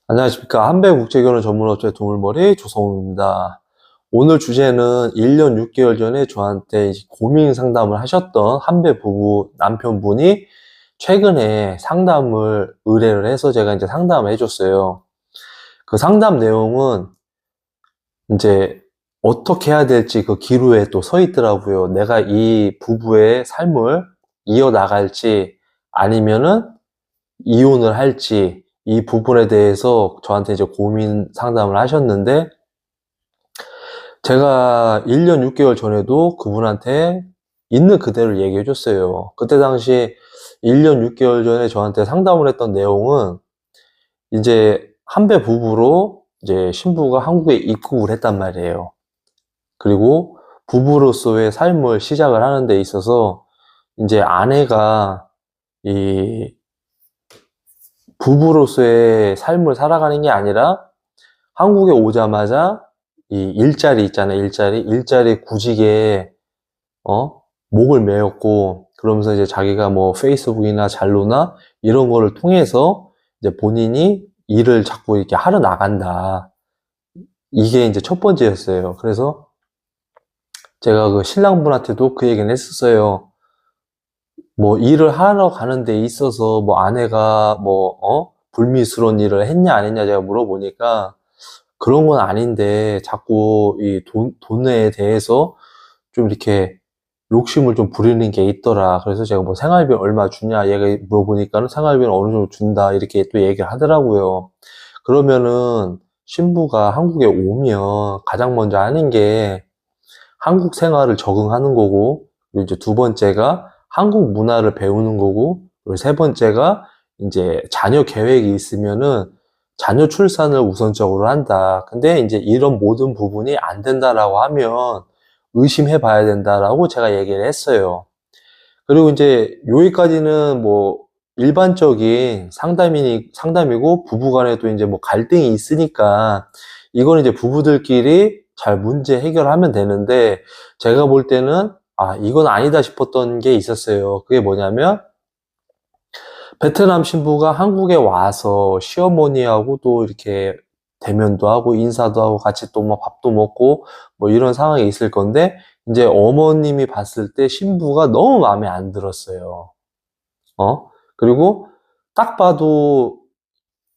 안녕하십니까. 한배국제결혼 전문업체 도물머리 조성우입니다. 오늘 주제는 1년 6개월 전에 저한테 고민 상담을 하셨던 한배 부부 남편분이 최근에 상담을 의뢰를 해서 제가 이제 상담을 해줬어요. 그 상담 내용은 이제 어떻게 해야 될지 그 기로에 또 서 있더라고요. 내가 이 부부의 삶을 이어나갈지 아니면은 이혼을 할지 이 부분에 대해서 저한테 이제 고민 상담을 하셨는데 제가 1년 6개월 전에도 그분한테 있는 그대로 얘기해 줬어요. 그때 당시 1년 6개월 전에 저한테 상담을 했던 내용은 이제 한배 부부로 이제 신부가 한국에 입국을 했단 말이에요. 그리고 부부로서의 삶을 시작을 하는 데 있어서 이제 아내가 이 부부로서의 삶을 살아가는 게 아니라 한국에 오자마자 이 일자리 있잖아요. 일자리 구직에 목을 메었고 그러면서 이제 자기가 뭐 페이스북이나 잔로나 이런 거를 통해서 이제 본인이 일을 자꾸 이렇게 하러 나간다. 이게 이제 첫 번째였어요. 그래서 제가 그 신랑분한테도 그 얘기는 했었어요. 뭐 일을 하러 가는 데 있어서 뭐 아내가 불미스러운 일을 했냐 안 했냐 제가 물어보니까 그런 건 아닌데 자꾸 이 돈에 대해서 좀 이렇게 욕심을 좀 부리는 게 있더라. 그래서 제가 뭐 생활비 얼마 주냐 얘가 물어보니까는 생활비는 어느 정도 준다 이렇게 또 얘기를 하더라고요. 그러면은 신부가 한국에 오면 가장 먼저 하는 게 한국 생활을 적응하는 거고, 그리고 이제 두 번째가 한국 문화를 배우는 거고, 그리고 세 번째가 이제 자녀 계획이 있으면은 자녀 출산을 우선적으로 한다. 근데 이제 이런 모든 부분이 안 된다라고 하면 의심해 봐야 된다라고 제가 얘기를 했어요. 그리고 이제 여기까지는 뭐 일반적인 상담이고 부부 간에도 이제 뭐 갈등이 있으니까 이거는 이제 부부들끼리 잘 문제 해결하면 되는데 제가 볼 때는 이건 아니다 싶었던 게 있었어요. 그게 뭐냐면 베트남 신부가 한국에 와서 시어머니하고 또 이렇게 대면도 하고 인사도 하고 같이 또 뭐 밥도 먹고 뭐 이런 상황이 있을 건데 이제 어머님이 봤을 때 신부가 너무 마음에 안 들었어요. 그리고 딱 봐도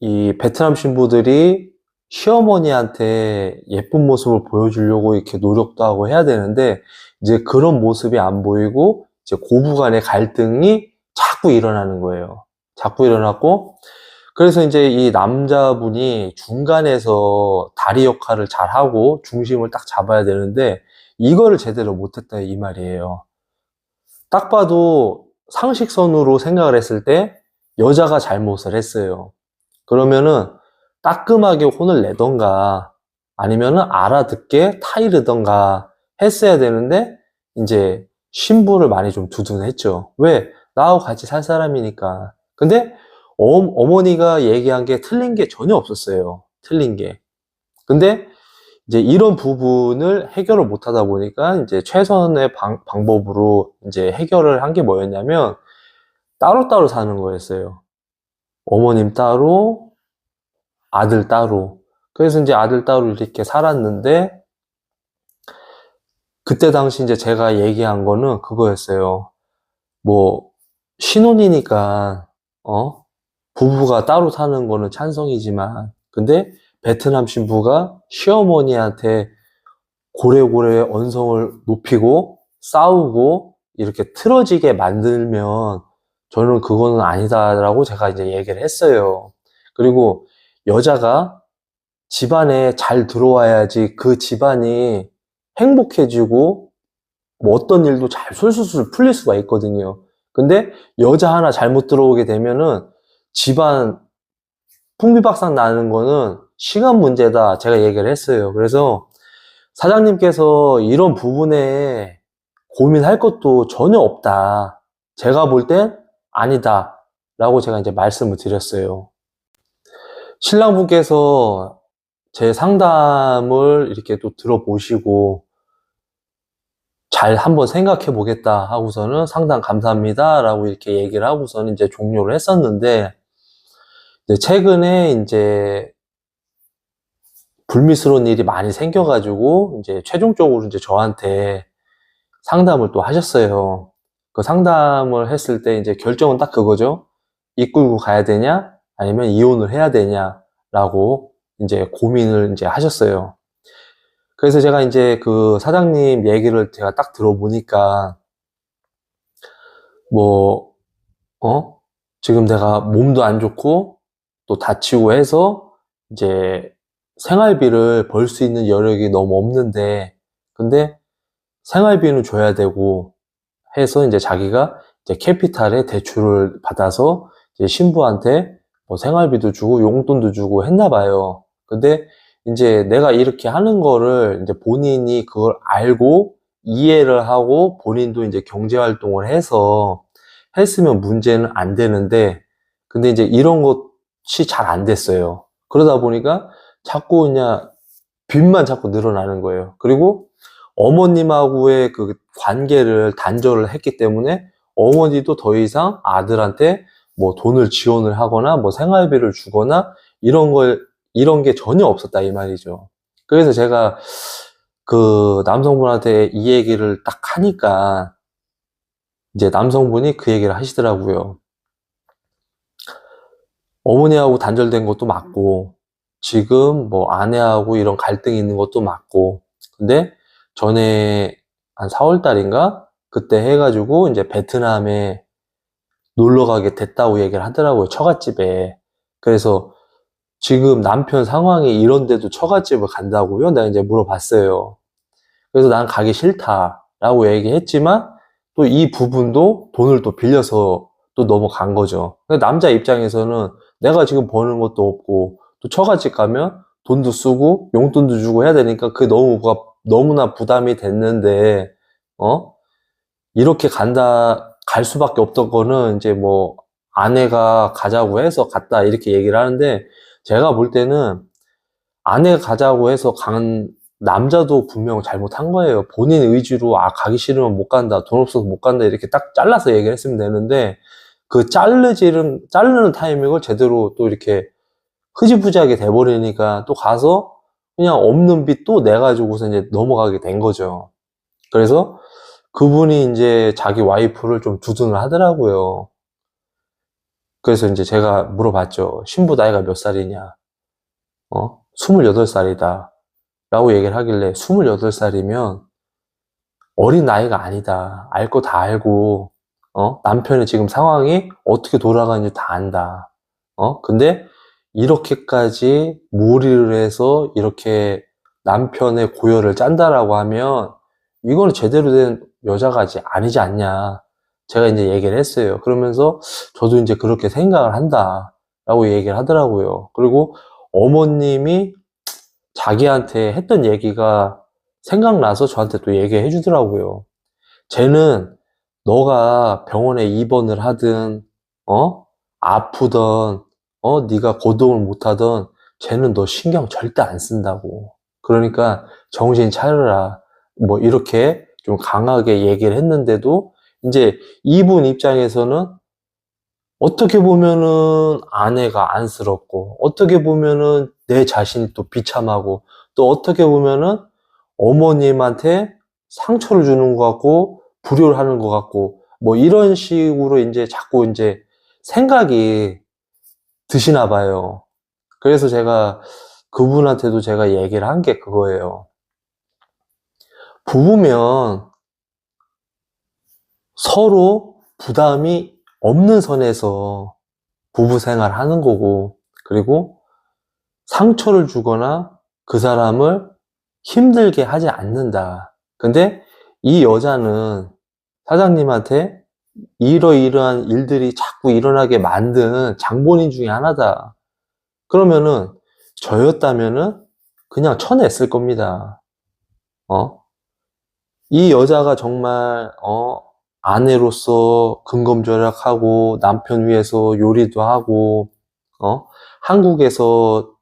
이 베트남 신부들이 시어머니한테 예쁜 모습을 보여주려고 이렇게 노력도 하고 해야 되는데 이제 그런 모습이 안 보이고 이제 고부 간의 갈등이 자꾸 일어나는 거예요. 자꾸 일어났고 그래서 이제 이 남자분이 중간에서 다리 역할을 잘 하고 중심을 딱 잡아야 되는데 이거를 제대로 못했다 이 말이에요. 딱 봐도 상식선으로 생각을 했을 때 여자가 잘못을 했어요. 그러면은 따끔하게 혼을 내던가 아니면은 알아듣게 타이르던가 했어야 되는데 이제 신부를 많이 좀 두둔했죠. 왜? 나하고 같이 살 사람이니까. 근데 어머니가 얘기한 게 틀린 게 전혀 없었어요. 틀린 게. 근데 이제 이런 부분을 해결을 못 하다 보니까 이제 최선의 방법으로 이제 해결을 한 게 뭐였냐면 따로따로 사는 거였어요. 어머님 따로, 아들 따로. 그래서 이제 아들 따로 이렇게 살았는데 그때 당시 이제 제가 얘기한 거는 그거였어요. 뭐 신혼이니까 부부가 따로 사는 거는 찬성이지만 근데 베트남 신부가 시어머니한테 고래고래 언성을 높이고 싸우고 이렇게 틀어지게 만들면 저는 그거는 아니다라고 제가 이제 얘기를 했어요. 그리고 여자가 집안에 잘 들어와야지 그 집안이 행복해지고 뭐 어떤 일도 잘 술술술 풀릴 수가 있거든요. 근데 여자 하나 잘못 들어오게 되면은 집안 풍비박산 나는 거는 시간 문제다 제가 얘기를 했어요. 그래서 사장님께서 이런 부분에 고민할 것도 전혀 없다. 제가 볼 땐 아니다. 라고 제가 이제 말씀을 드렸어요. 신랑분께서 제 상담을 이렇게 또 들어보시고 잘 한번 생각해 보겠다 하고서는 상담 감사합니다. 라고 이렇게 얘기를 하고서는 이제 종료를 했었는데, 이제 최근에 이제 불미스러운 일이 많이 생겨가지고, 이제 최종적으로 이제 저한테 상담을 또 하셨어요. 그 상담을 했을 때 이제 결정은 딱 그거죠. 이끌고 가야 되냐, 아니면 이혼을 해야 되냐라고 이제 고민을 이제 하셨어요. 그래서 제가 이제 그 사장님 얘기를 제가 딱 들어보니까, 뭐, 지금 내가 몸도 안 좋고, 또 다치고 해서, 이제 생활비를 벌 수 있는 여력이 너무 없는데, 근데 생활비는 줘야 되고 해서 이제 자기가 이제 캐피탈에 대출을 받아서 이제 신부한테 뭐 생활비도 주고 용돈도 주고 했나 봐요. 근데 이제 내가 이렇게 하는 거를 이제 본인이 그걸 알고 이해를 하고 본인도 이제 경제 활동을 해서 했으면 문제는 안 되는데, 근데 이제 이런 것이 잘 안 됐어요. 그러다 보니까 자꾸 그냥 빚만 자꾸 늘어나는 거예요. 그리고 어머님하고의 그 관계를 단절을 했기 때문에 어머니도 더 이상 아들한테 뭐 돈을 지원을 하거나 뭐 생활비를 주거나 이런 게 전혀 없었다 이 말이죠. 그래서 제가 그 남성분한테 이 얘기를 딱 하니까 이제 남성분이 그 얘기를 하시더라고요. 어머니하고 단절된 것도 맞고, 지금 뭐 아내하고 이런 갈등이 있는 것도 맞고, 근데 전에 한 4월 달인가? 그때 해가지고 이제 베트남에 놀러 가게 됐다고 얘기를 하더라고요. 처갓집에. 그래서 지금 남편 상황이 이런데도 처갓집을 간다고요? 내가 이제 물어봤어요. 그래서 난 가기 싫다라고 얘기했지만 또 이 부분도 돈을 또 빌려서 또 넘어간 거죠. 근데 남자 입장에서는 내가 지금 버는 것도 없고 또 처갓집 가면 돈도 쓰고 용돈도 주고 해야 되니까 그게 너무나 부담이 됐는데, 어? 이렇게 갈 수밖에 없던 거는 이제 뭐 아내가 가자고 해서 갔다 이렇게 얘기를 하는데, 제가 볼 때는 아내가 가자고 해서 간 남자도 분명 잘못한 거예요. 본인 의지로 가기 싫으면 못 간다, 돈 없어서 못 간다 이렇게 딱 잘라서 얘기를 했으면 되는데, 그 자르는 타이밍을 제대로 또 이렇게 흐지부지하게 돼버리니까 또 가서 그냥 없는 빚 또 내가지고서 이제 넘어가게 된 거죠. 그래서 그분이 이제 자기 와이프를 좀 두둔을 하더라고요. 그래서 이제 제가 물어봤죠. 신부 나이가 몇 살이냐? 28살이다. 라고 얘기를 하길래, 28살이면 어린 나이가 아니다. 알 거 다 알고, 남편의 지금 상황이 어떻게 돌아가는지 다 안다. 근데 이렇게까지 무리를 해서 이렇게 남편의 고열을 짠다라고 하면 이거는 제대로 된 여자가 아니지 않냐. 제가 이제 얘기를 했어요. 그러면서 저도 이제 그렇게 생각을 한다라고 얘기를 하더라고요. 그리고 어머님이 자기한테 했던 얘기가 생각나서 저한테 또 얘기해 주더라고요. 쟤는 너가 병원에 입원을 하든, 아프던, 네가 거동을 못하던 쟤는 너 신경 절대 안 쓴다고. 그러니까 정신 차려라. 뭐 이렇게 좀 강하게 얘기를 했는데도 이제 이분 입장에서는 어떻게 보면은 아내가 안쓰럽고, 어떻게 보면은 내 자신이 또 비참하고, 또 어떻게 보면은 어머님한테 상처를 주는 것 같고, 불효를 하는 것 같고, 뭐 이런 식으로 이제 자꾸 이제 생각이 드시나 봐요. 그래서 제가 그분한테도 제가 얘기를 한 게 그거예요. 부부면 서로 부담이 없는 선에서 부부 생활 하는 거고, 그리고 상처를 주거나 그 사람을 힘들게 하지 않는다. 근데 이 여자는 사장님한테 이러이러한 일들이 자꾸 일어나게 만든 장본인 중에 하나다. 그러면은 저였다면은 그냥 쳐냈을 겁니다. 이 여자가 정말 아내로서 근검절약하고 남편 위해서 요리도 하고, 한국에서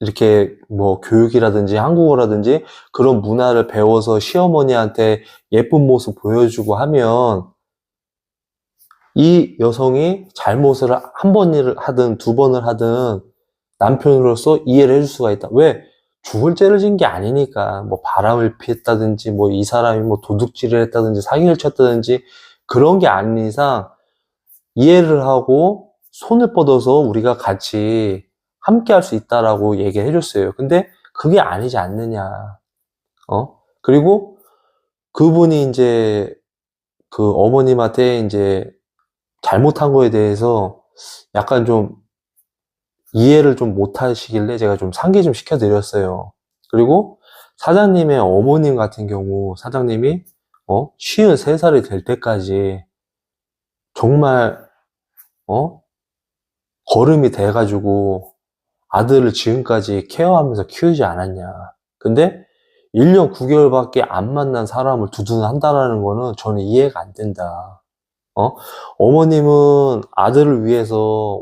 이렇게 뭐 교육이라든지 한국어라든지 그런 문화를 배워서 시어머니한테 예쁜 모습 보여주고 하면 이 여성이 잘못을 한 번을 하든 두 번을 하든 남편으로서 이해를 해줄 수가 있다. 왜? 죽을 죄를 진 게 아니니까, 뭐 바람을 피했다든지, 뭐 이 사람이 뭐 도둑질을 했다든지, 사기를 쳤다든지, 그런 게 아닌 이상, 이해를 하고, 손을 뻗어서 우리가 같이 함께 할 수 있다라고 얘기를 해줬어요. 근데 그게 아니지 않느냐. 그리고 그분이 이제 그 어머님한테 이제 잘못한 거에 대해서 약간 좀 이해를 좀 못 하시길래 제가 좀 상기 좀 시켜드렸어요. 그리고 사장님의 어머님 같은 경우, 사장님이 53살이 될 때까지 정말 거름이 돼가지고 아들을 지금까지 케어하면서 키우지 않았냐. 근데 1년 9개월밖에 안 만난 사람을 두둔한다라는 거는 저는 이해가 안 된다. 어머님은 아들을 위해서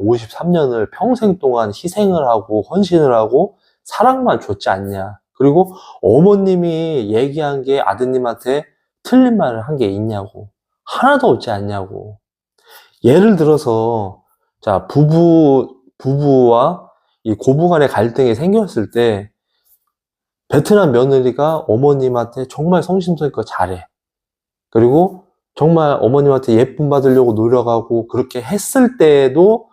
53년을 평생 동안 희생을 하고 헌신을 하고 사랑만 줬지 않냐. 그리고 어머님이 얘기한 게 아드님한테 틀린 말을 한 게 있냐고. 하나도 없지 않냐고. 예를 들어서, 자, 부부와 이 고부 간의 갈등이 생겼을 때, 베트남 며느리가 어머님한테 정말 성심성의껏 잘해. 그리고 정말 어머님한테 예쁨 받으려고 노력하고 그렇게 했을 때에도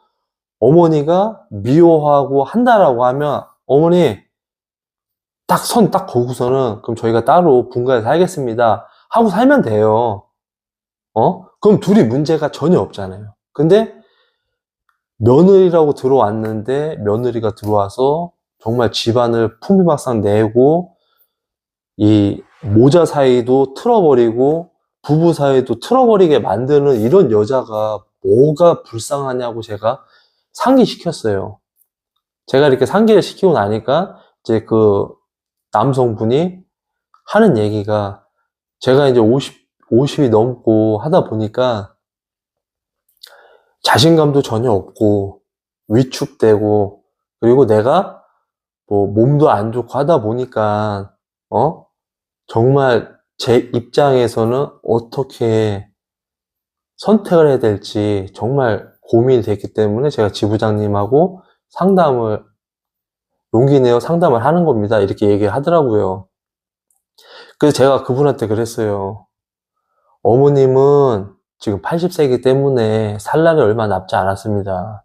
어머니가 미워하고 한다라고 하면 어머니 딱 선 딱 거고서는 그럼 저희가 따로 분가해서 살겠습니다 하고 살면 돼요. 그럼 둘이 문제가 전혀 없잖아요. 근데 며느리라고 들어왔는데 며느리가 들어와서 정말 집안을 풍비박산 내고 이 모자 사이도 틀어버리고 부부 사이도 틀어버리게 만드는 이런 여자가 뭐가 불쌍하냐고 제가 상기시켰어요. 제가 이렇게 상기를 시키고 나니까 이제 그 남성분이 하는 얘기가 제가 이제 50이 넘고 하다 보니까 자신감도 전혀 없고 위축되고 그리고 내가 뭐 몸도 안 좋고 하다 보니까 정말 제 입장에서는 어떻게 선택을 해야 될지 정말 고민이 됐기 때문에 제가 지부장님하고 용기 내어 상담을 하는 겁니다. 이렇게 얘기를 하더라고요. 그래서 제가 그분한테 그랬어요. 어머님은 지금 80세이기 때문에 살 날이 얼마 남지 않았습니다.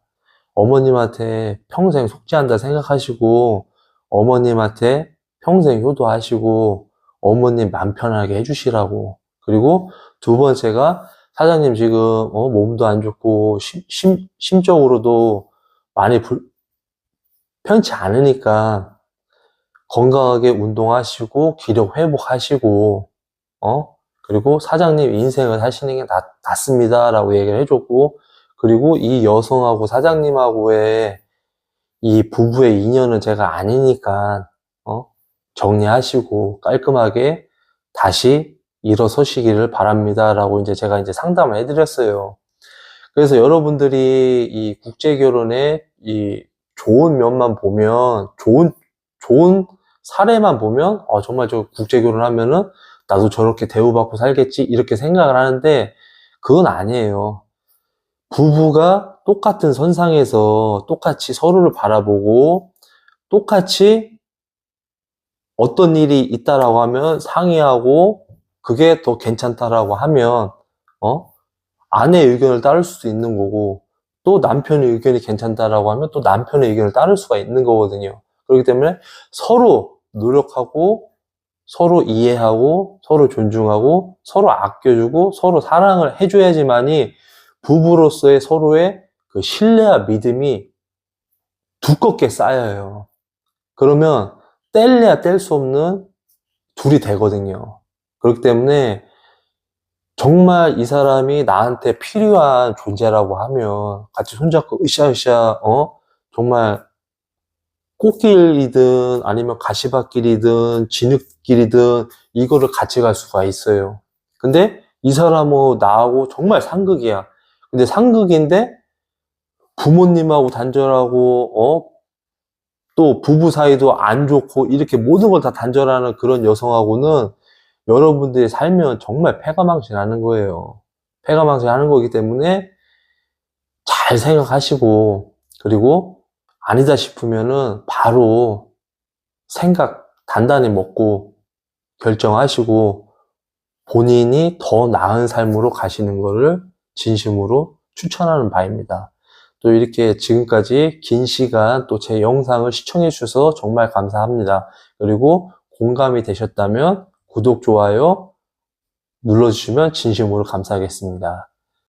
어머님한테 평생 속죄한다 생각하시고 어머님한테 평생 효도하시고 어머님 맘 편하게 해주시라고. 그리고 두 번째가 사장님 지금 몸도 안 좋고 심적으로도 많이 편치 않으니까 건강하게 운동하시고 기력 회복하시고 그리고 사장님 인생을 사시는 게 낫습니다 라고 얘기를 해줬고 그리고 이 여성하고 사장님하고의 이 부부의 인연은 제가 아니니까 정리하시고 깔끔하게 다시 일어서시기를 바랍니다 라고 이제 제가 이제 상담을 해드렸어요. 그래서 여러분들이 이 국제결혼의 이 좋은 면만 보면 좋은 사례만 보면 정말 저 국제결혼 하면은 나도 저렇게 대우받고 살겠지 이렇게 생각을 하는데 그건 아니에요. 부부가 똑같은 선상에서 똑같이 서로를 바라보고 똑같이 어떤 일이 있다라고 하면 상의하고 그게 더 괜찮다라고 하면 아내의 의견을 따를 수도 있는 거고 또 남편의 의견이 괜찮다라고 하면 또 남편의 의견을 따를 수가 있는 거거든요. 그렇기 때문에 서로 노력하고 서로 이해하고 서로 존중하고 서로 아껴주고 서로 사랑을 해줘야지만이 부부로서의 서로의 그 신뢰와 믿음이 두껍게 쌓여요. 그러면 뗄래야 뗄 수 없는 둘이 되거든요. 그렇기 때문에 정말 이 사람이 나한테 필요한 존재라고 하면 같이 손잡고 으쌰으쌰 정말 꽃길이든 아니면 가시밭길이든 진흙길이든 이거를 같이 갈 수가 있어요. 근데 이 사람은 나하고 정말 상극이야. 근데 상극인데 부모님하고 단절하고 또 부부 사이도 안 좋고 이렇게 모든 걸 다 단절하는 그런 여성하고는 여러분들이 살면 정말 패가망신하는 거예요. 패가망신하는 거기 때문에 잘 생각하시고 그리고 아니다 싶으면은 바로 생각 단단히 먹고 결정하시고 본인이 더 나은 삶으로 가시는 것을 진심으로 추천하는 바입니다. 또 이렇게 지금까지 긴 시간 또 제 영상을 시청해 주셔서 정말 감사합니다. 그리고 공감이 되셨다면 구독, 좋아요 눌러주시면 진심으로 감사하겠습니다.